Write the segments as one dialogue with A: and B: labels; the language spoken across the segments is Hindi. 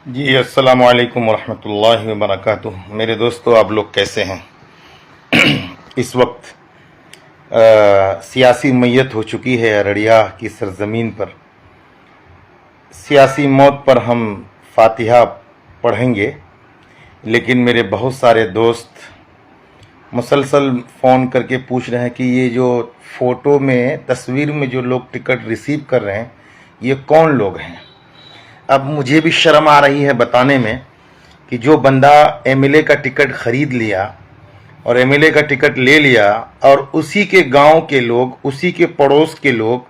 A: जी अस्सलामु अलैकुम वरहमतुल्लाहि वबरकातुह। मेरे दोस्तों, आप लोग कैसे हैं? इस वक्त सियासी मैयत हो चुकी है अररिया की सरजमीन पर। सियासी मौत पर हम फातिहा पढ़ेंगे, लेकिन मेरे बहुत सारे दोस्त मुसलसल फ़ोन करके पूछ रहे हैं कि ये जो फ़ोटो में तस्वीर में जो लोग टिकट रिसीव कर रहे हैं, ये कौन लोग हैं। अब मुझे भी शर्म आ रही है बताने में कि जो बंदा एमएलए का टिकट खरीद लिया और एमएलए का टिकट ले लिया और उसी के गांव के लोग, उसी के पड़ोस के लोग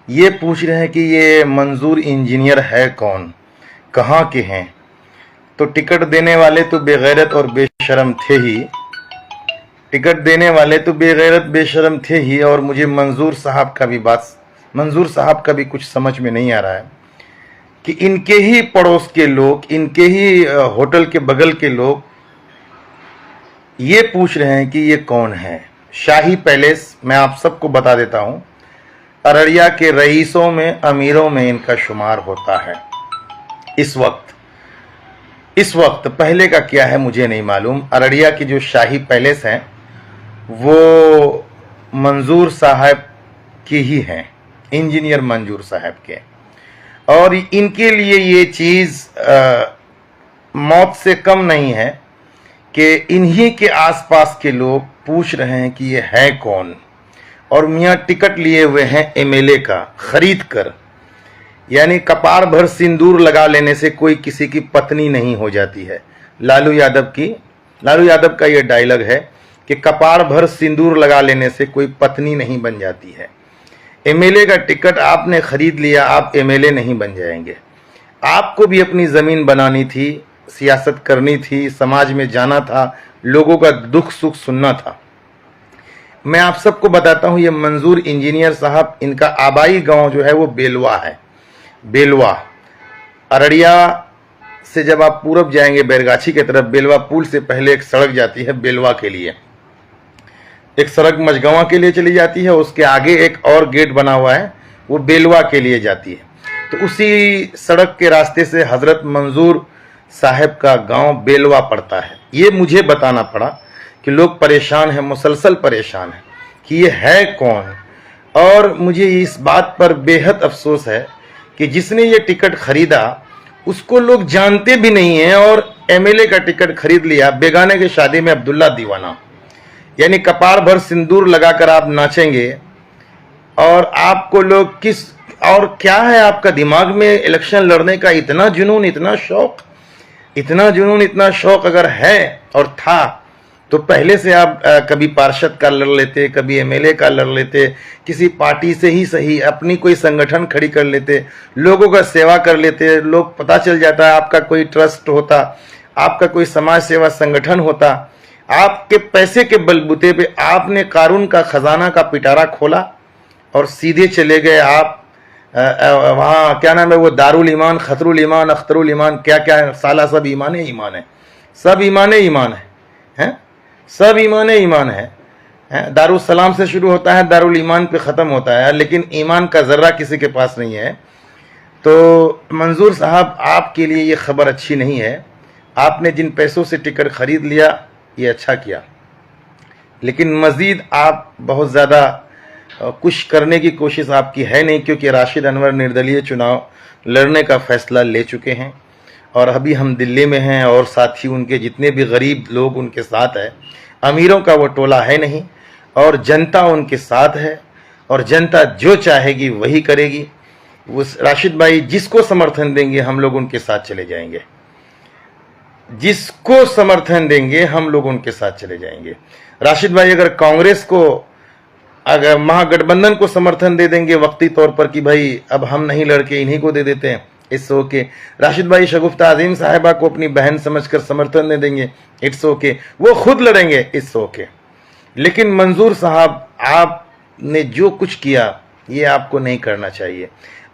A: ये पूछ रहे हैं कि ये मंजूर इंजीनियर है कौन, कहाँ के हैं। तो टिकट देने वाले तो बेगैरत और बेशरम थे ही, टिकट देने वाले तो बेगैरत बेशरम थे ही। और मुझे मंजूर साहब का भी कुछ समझ में नहीं आ रहा है कि इनके ही पड़ोस के लोग, इनके ही होटल के बगल के लोग ये पूछ रहे हैं कि ये कौन है। शाही पैलेस, मैं आप सबको बता देता हूं, अररिया के रईसों में, अमीरों में इनका शुमार होता है। इस वक्त पहले का क्या है मुझे नहीं मालूम। अररिया की जो शाही पैलेस है वो मंजूर साहब की ही हैं, इंजीनियर मंजूर साहब के। और इनके लिए ये चीज़ मौत से कम नहीं है कि इन्हीं के आसपास के लोग पूछ रहे हैं कि ये है कौन। और मियाँ टिकट लिए हुए हैं एमएलए का खरीद कर। यानी कपार भर सिंदूर लगा लेने से कोई किसी की पत्नी नहीं हो जाती है। लालू यादव का ये डायलॉग है कि कपार भर सिंदूर लगा लेने से कोई पत्नी नहीं बन जाती है। एमएलए का टिकट आपने खरीद लिया, आप एमएलए नहीं बन जाएंगे। आपको भी अपनी ज़मीन बनानी थी, सियासत करनी थी, समाज में जाना था, लोगों का दुख सुख सुनना था। मैं आप सबको बताता हूँ, ये मंजूर इंजीनियर साहब, इनका आबाई गांव जो है वो बेलवा है। बेलवा अररिया से जब आप पूरब जाएंगे बैरगाछी की तरफ, बेलवा पुल से पहले एक सड़क जाती है बेलवा के लिए, एक सड़क मझगवां के लिए चली जाती है, उसके आगे एक और गेट बना हुआ है, वो बेलवा के लिए जाती है। तो उसी सड़क के रास्ते से हजरत मंजूर साहब का गांव बेलवा पड़ता है। ये मुझे बताना पड़ा कि लोग परेशान हैं, मुसलसल परेशान हैं कि ये है कौन। और मुझे इस बात पर बेहद अफसोस है कि जिसने ये टिकट खरीदा उसको लोग जानते भी नहीं हैं, और एमएलए का टिकट खरीद लिया। बेगाने की शादी में अब्दुल्ला दीवाना, यानी कपार भर सिंदूर लगाकर आप नाचेंगे और आपको लोग किस और क्या है आपका दिमाग में इलेक्शन लड़ने का इतना जुनून, इतना शौक अगर है और था तो पहले से आप कभी पार्षद का लड़ लेते, कभी एमएलए का लड़ लेते, किसी पार्टी से ही सही अपनी कोई संगठन खड़ी कर लेते, लोगों का सेवा कर लेते। लोग पता चल जाता है आपका कोई ट्रस्ट होता, आपका कोई समाज सेवा संगठन होता। आपके पैसे के बलबूते पे आपने कानून का खजाना का पिटारा खोला और सीधे चले गए आप वहाँ, क्या नाम है वो, दारुल ईमान, खतरुल ईमान, अख्तरुल ईमान, क्या क्या साला, सब ईमान है, सब ईमान है, सब ईमान है। दारुल सलाम से शुरू होता है, दारुल ईमान पे ख़त्म होता है, लेकिन ईमान का ज़र्रा किसी के पास नहीं है। तो मंजूर साहब, आपके लिए ये खबर अच्छी नहीं है। आपने जिन पैसों से टिकट खरीद लिया ये अच्छा किया, लेकिन मज़ीद आप बहुत ज़्यादा कुछ करने की कोशिश आपकी है नहीं, क्योंकि राशिद अनवर निर्दलीय चुनाव लड़ने का फैसला ले चुके हैं और अभी हम दिल्ली में हैं और साथ ही उनके जितने भी गरीब लोग उनके साथ है। अमीरों का वो टोला है नहीं और जनता उनके साथ है और जनता जो चाहेगी वही करेगी। वो राशिद भाई जिसको समर्थन देंगे हम लोग उनके साथ चले जाएंगे, जिसको समर्थन देंगे हम लोग उनके साथ चले जाएंगे। राशिद भाई अगर कांग्रेस को, अगर महागठबंधन को समर्थन दे देंगे वक्ती तौर पर कि भाई अब हम नहीं लड़के इन्हीं को दे देते हैं, इट्स ओके। राशिद भाई शगुफ्ता अजीम साहिबा को अपनी बहन समझकर समर्थन दे देंगे, इट्स ओके। वो खुद लड़ेंगे, इट्स ओके। लेकिन मंजूर साहब, आपने जो कुछ किया ये आपको नहीं करना चाहिए।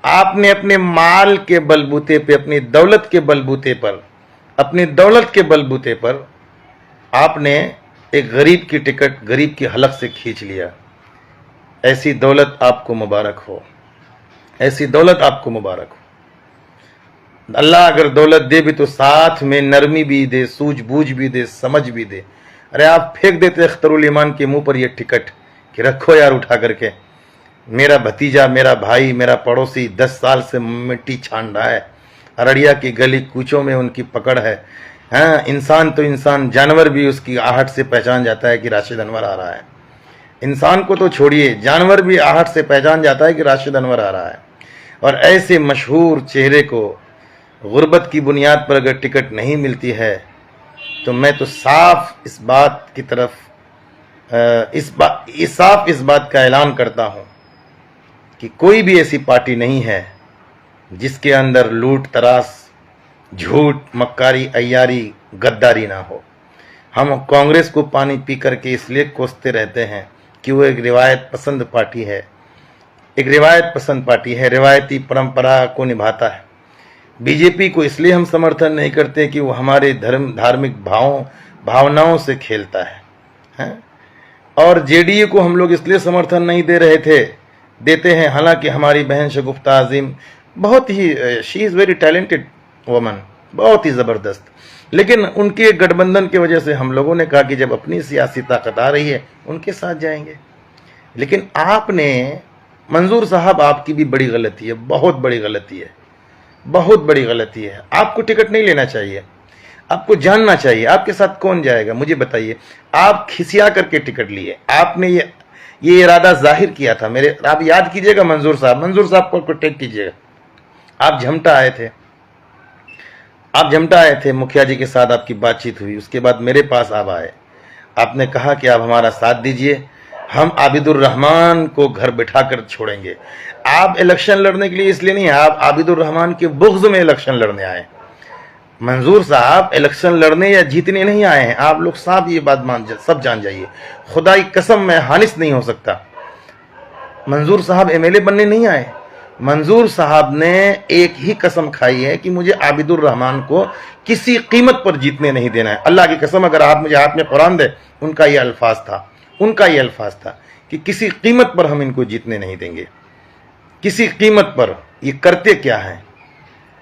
A: आपने अपने माल के बलबूते पे, अपनी दौलत के बलबूते पर आपने एक गरीब की टिकट गरीब की हलक से खींच लिया। ऐसी दौलत आपको मुबारक हो, ऐसी दौलत आपको मुबारक हो। अल्लाह अगर दौलत दे भी तो साथ में नरमी भी दे, सूझबूझ भी दे, समझ भी दे। अरे आप फेंक देते अख्तरुल ईमान के मुंह पर ये टिकट कि रखो यार उठा करके। मेरा भतीजा, मेरा भाई, मेरा पड़ोसी 10 साल से मिट्टी छान रहा है, अररिया की गली कूचों में उनकी पकड़ है। हाँ, इंसान तो इंसान, जानवर भी उसकी आहट से पहचान जाता है कि राशिद अनवर आ रहा है। इंसान को तो छोड़िए, जानवर भी आहट से पहचान जाता है कि राशिद अनवर आ रहा है। और ऐसे मशहूर चेहरे को गुर्बत की बुनियाद पर अगर टिकट नहीं मिलती है तो मैं तो साफ इस बात की तरफ इस बात का ऐलान करता हूं कि कोई भी ऐसी पार्टी नहीं है जिसके अंदर लूट तरास, झूठ, मक्कारी, अय्यारी, गद्दारी ना हो। हम कांग्रेस को पानी पी करके इसलिए कोसते रहते हैं कि वो एक रिवायत पसंद पार्टी है, एक रिवायत पसंद पार्टी है, रिवायती परंपरा को निभाता है। बीजेपी को इसलिए हम समर्थन नहीं करते कि वो हमारे धार्मिक भावनाओं से खेलता है? और जेडीयू को हम लोग इसलिए समर्थन नहीं देते हैं, हालांकि हमारी बहन शगुफ्ता आजिम बहुत ही, she is very talented woman, बहुत ही ज़बरदस्त, लेकिन उनके गठबंधन की वजह से हम लोगों ने कहा कि जब अपनी सियासी ताकत आ रही है उनके साथ जाएंगे। लेकिन आपने, मंजूर साहब, आपकी भी बड़ी गलती है, बहुत बड़ी गलती है, बहुत बड़ी गलती है। आपको टिकट नहीं लेना चाहिए, आपको जानना चाहिए आपके साथ कौन जाएगा। मुझे बताइए, आप खिसिया करके टिकट लिए, आपने ये इरादा जाहिर किया था। आप याद कीजिएगा मंजूर साहब को टेक कीजिएगा। आप झमटा आए थे, मुखिया जी के साथ आपकी बातचीत हुई, उसके बाद मेरे पास आप आए, आपने कहा कि आप हमारा साथ दीजिए, हम आबिदुर रहमान को घर बिठा कर छोड़ेंगे। आप इलेक्शन लड़ने के लिए इसलिए नहीं, आप आबिदुर रहमान के बुग़्ज़ में इलेक्शन लड़ने आए। मंजूर साहब इलेक्शन लड़ने या जीतने नहीं आए हैं, आप लोग साहब ये बात सब जान जाइए। खुदा की कसम, मैं हानिस नहीं हो सकता। मंजूर साहब एमएलए बनने नहीं आए। मंजूर साहब ने एक ही कसम खाई है कि मुझे आबिदुर रहमान को किसी कीमत पर जीतने नहीं देना है। अल्लाह की कसम, अगर आप मुझे हाथ में कुरान दे, उनका ये अल्फाज था कि किसी कीमत पर हम इनको जीतने नहीं देंगे, किसी कीमत पर। ये करते क्या है?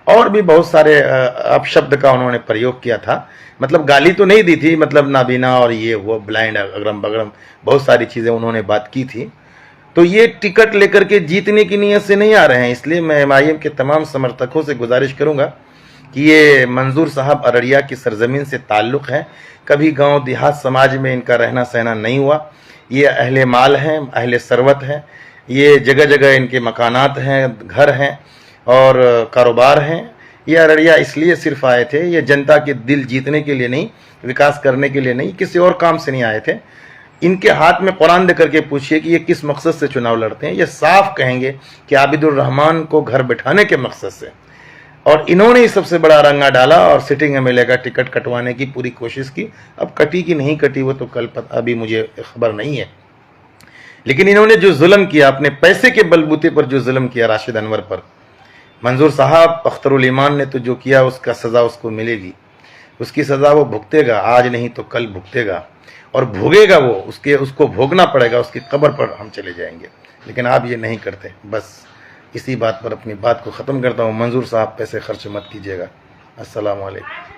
A: और भी बहुत सारे अपशब्द का उन्होंने प्रयोग किया था, मतलब गाली तो नहीं दी थी, मतलब नाबीना और ये वो ब्लाइंड, अगरम बगरम, बहुत सारी चीज़ें उन्होंने बात की थी। तो ये टिकट लेकर के जीतने की नीयत से नहीं आ रहे हैं। इसलिए मैं एमआईएम के तमाम समर्थकों से गुजारिश करूंगा कि ये मंजूर साहब अररिया की सरजमीन से ताल्लुक़ है, कभी गांव देहात समाज में इनका रहना सहना नहीं हुआ। ये अहले माल हैं, अहले सरवत हैं, ये जगह जगह इनके मकानात हैं, घर हैं और कारोबार हैं। ये अररिया इसलिए सिर्फ आए थे, ये जनता के दिल जीतने के लिए नहीं, विकास करने के लिए नहीं, किसी और काम से नहीं आए थे। इनके हाथ में कुरान दे करके पूछिए कि ये किस मकसद से चुनाव लड़ते हैं। ये साफ कहेंगे कि आबिदुर रहमान को घर बिठाने के मकसद से, और इन्होंने ही सबसे बड़ा रंगा डाला और सिटिंग एमएलए का टिकट कटवाने की पूरी कोशिश की। अब कटी कि नहीं कटी वो तो कल अभी मुझे खबर नहीं है, लेकिन इन्होंने जो जुल्म किया, अपने पैसे के बलबूते पर जो जुल्म किया राशिद अनवर पर, मंजूर साहब अख्तरुल ईमान ने तो जो किया उसका सज़ा उसको मिलेगी, उसकी सज़ा वो भुगतेगा, आज नहीं तो कल भुगतेगा, और भोगेगा वो, उसको भोगना पड़ेगा, उसकी कब्र पर हम चले जाएंगे। लेकिन आप ये नहीं करते। बस इसी बात पर अपनी बात को ख़त्म करता हूँ। मंजूर साहब पैसे खर्च मत कीजिएगा। अस्सलाम वालेकुम।